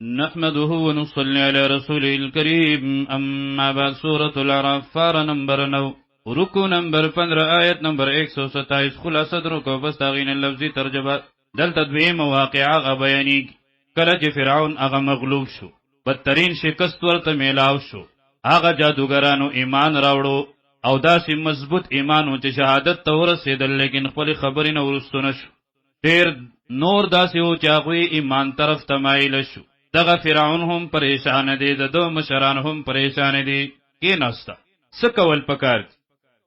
نحمده ونصلي على رسوله الكريم. اما بعد، سورة العراف فارا نمبر 9 رکو نمبر 15 آیت نمبر 127 خلاصه رکو بس تاغین اللفظی ترجمه. دلته دویم واقعه غا بیانیږي کله چې فرعون هغه مغلوب شو، بدترین شکست ورته میلاو شو. هغه جادوګرانو ایمان راوړو او داسې مضبوط ایمان و چې شهادت ته ورسېدل، لیکن خپل خبرې نه ورستو نشو. ډېر نور داسې و چې هغوی ایمان طرف ته مایله شو. دغه فرعون هم پریشان دی، د دو مشران هم پریشان دي. کېناسته څه کول پکار دي؟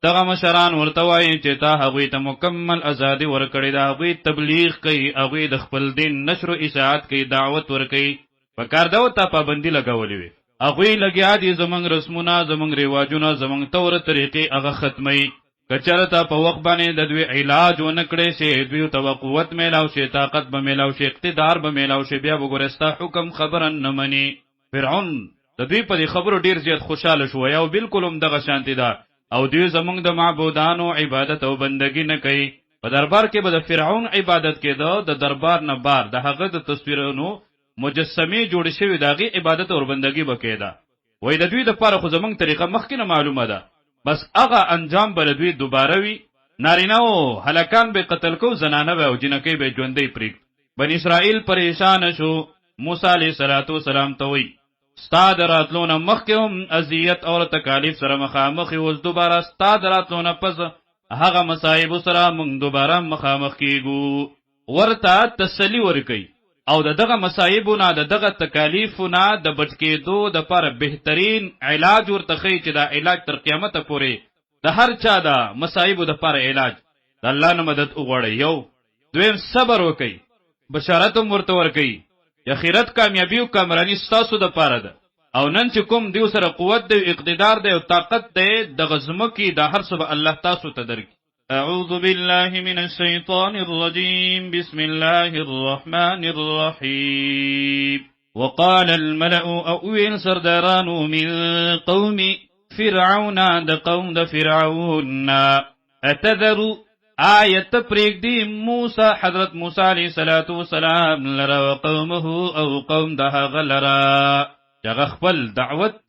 دغه مشران ورته وایي چې تا هغوی ته مکمل ازادي ورکړې ده، هغوی تبلیغ کوي، هغوی د خپل دین نشر و اشاعت کوي، دعوت ورکوي. پکار ده ورته پابندي لګولې وي. هغوی لګیا دي زمونږ رسمونه، زمونږ رواجونه، زمونږ طور طریقې هغه ختموي. که چېرته په وخت باندې د دوی علاج ونه کړی شي، دوی ته قوت میلاو شي، طاقت به میلاو شي، اقتدار به میلاو شي، بیا به ګورې ستا حکم خبره نه مني. فرعون د دوی په دې خبرو ډېر زیات خوشحاله شو، او بالکل هم دغه شانتې ده. او دوی زمونږ د معبودانو عبادت او بندګي نه کوي. په دربار کې به د فرعون عبادت کېده، د دربار نه بار د هغه د تصویرونو مجسمې جوړې شوي، د هغې عبادت او بندګي به کېده. وایي د دوی دپاره خو زمونږ طریقه مخکې نه معلومه ده، بس هغه انجام به د دوی دوباره وي. نارینه او هلکان به قتل کو، زنانه به او جنکۍ به ژوندۍ پرېږدي. بني اسرائیل پریشانه شو. موسی علیه السلام ته وایي ستا د راتلو نه مخکې هم اذیت او تکالیف سره مخامخ یو، اوس دوباره ستا د راتلو نه پس هغه مصایبو سره موږ دوباره مخامخ کېږو. ورته تسلي ورکوي او دغه مصایبو نه، دغه تکالیفو نه د بچ کېدو دپاره بهترین علاج ورته ښیي چې دا علاج تر قیامته پورې د هر چا د مصایبو دپاره علاج د الله نه مدد وغواړئ. یو دویم صبر وکئ، بشارت هم ورته ورکوي چې اخرت کامیابي او کامراني ستاسو دپاره ده. او نن چې کوم دیو سره قوت دی، اقتدار دی او طاقت دی، دغه ځمکې دا هر څه به الله تاسو ته درکړي. أعوذ بالله من الشيطان الرجيم. بسم الله الرحمن الرحيم. وقال الملأ أوين سرداران من قوم فرعون، د قوم د فرعون، أتذر آية پریک دی موسى، حضرت موسى عليه الصلاة والسلام لرا، وقومه او قوم ده غلرا جغ خپل دعوت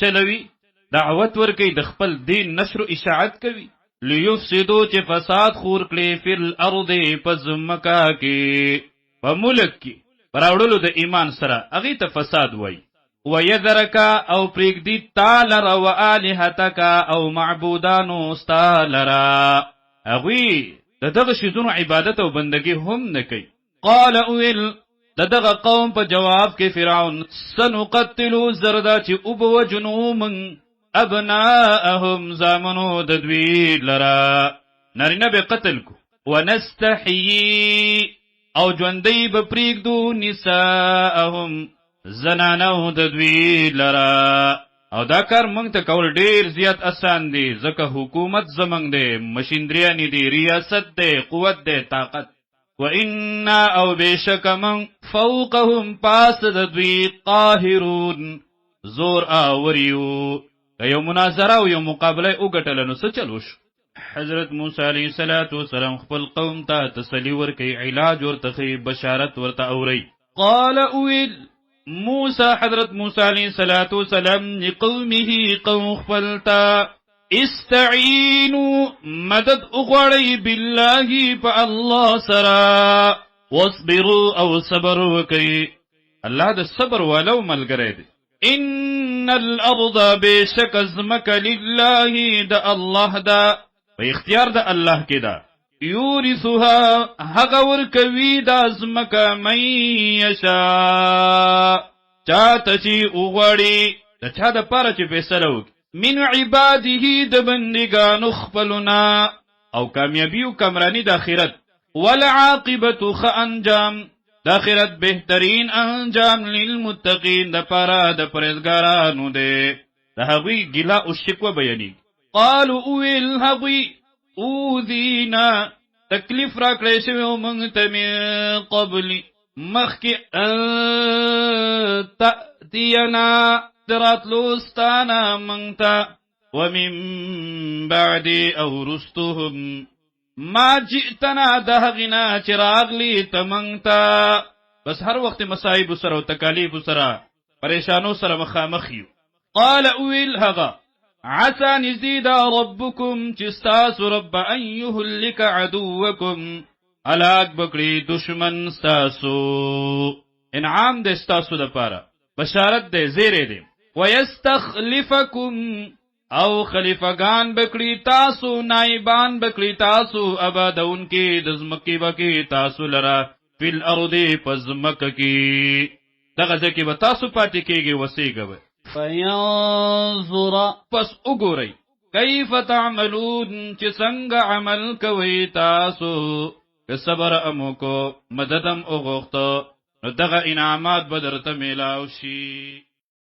چلوي، دعوت ورکی، د خپل دین نشر و اشاعت کوي. لیفسدو چې فساد خور کړي فی الارض، پس مکه کې، په ملک کې، پراوړلو د ایمان سره هغې ته فساد وایي. ویذرکا او پرېږدي تا لره، و آلهتکا او معبودانو ستا لره، هغوی د دغه شیزونو عبادت او بندګي هم نه کوي. قال اویل د دغه قوم په جواب کې فرعون، سنقتلو زردا چې وبوجنو من ابناءهم زامنو د دوی لرا، نارینه به قتل کو، ونستحیی او ژوندی به پرېږدو نساءهم زنانو د دوی لرا. او دا کار موږ ته کول ډېر زیات اسان دی، ځکه حکومت زموږ دی، مشیندریانې دی، ریاست دی، قوت دی، طاقت. وإنا او بېشکه موږ فوقهم پاس د دوی قاهرون زور آوریو. یو مناظره او یو مقابله وګټله نو څه چل وشو؟ حضرت موسی علیه السلام خپل قوم ته تسلي ورکوي، علاج ورته ښیي، بشارت ورته اورئ. قال اویل موسی، حضرت موسی علیه السلام لقومه قوم خپل ته، استعینوا مدد وغواړئ بالله په الله سره، واصبروا او صبر وکئ، الله د صبر والو ملګری دی. ان الارض بشک ازمک لله د الله دا، په اختیار د الله کې ده. یورثها هغه ورکوي د ازمکه من یشاء چاته چې وغواړي، د چا دپاره چې فیصله وکړي، من عباده د بندګانو خپلونه، او کامیابي او کامراني د آخرت. والعاقبة ښه انجام د آخرت بهترین انجام للمتقین د پاره د پرهیزګارانو دی. د هغوی ګیله او شکوه بیانېږي. قالو اویل هغوی اوذینا تکلیف را کړی شوی و موږ ته من قبل مخکې تأتینا د راتلو ستانه موږ ته، ومن بعد او رستهم ما جئتنا د هغې نه چې راغلي ته موږ ته، بس هر وخت مصائب سره او تکالیف سره پریشانو سره مخامخ یو. قال اویل هغه عسى نزيد ربكم چستاس رب ان يهلك عدوكم هلاك بکړي دشمن ستاسو. انعام د ستاسو د پاره، بشارت د زیره دی. ويستخلفكم او خلیفگان بکړي تاسو، نائبان بکړي تاسو، ابادون کې د زمکی بکی تاسو لرا فی الارض پزمک کی دغه ځکه به تاسو پاتې کېږي وسیګه. فینظر پس وګورئ کیف تعملون چې څنګه عمل کوي تاسو. که صبر امو کو مددم وغوښته نو دغه انعامات به درته میلاو شي.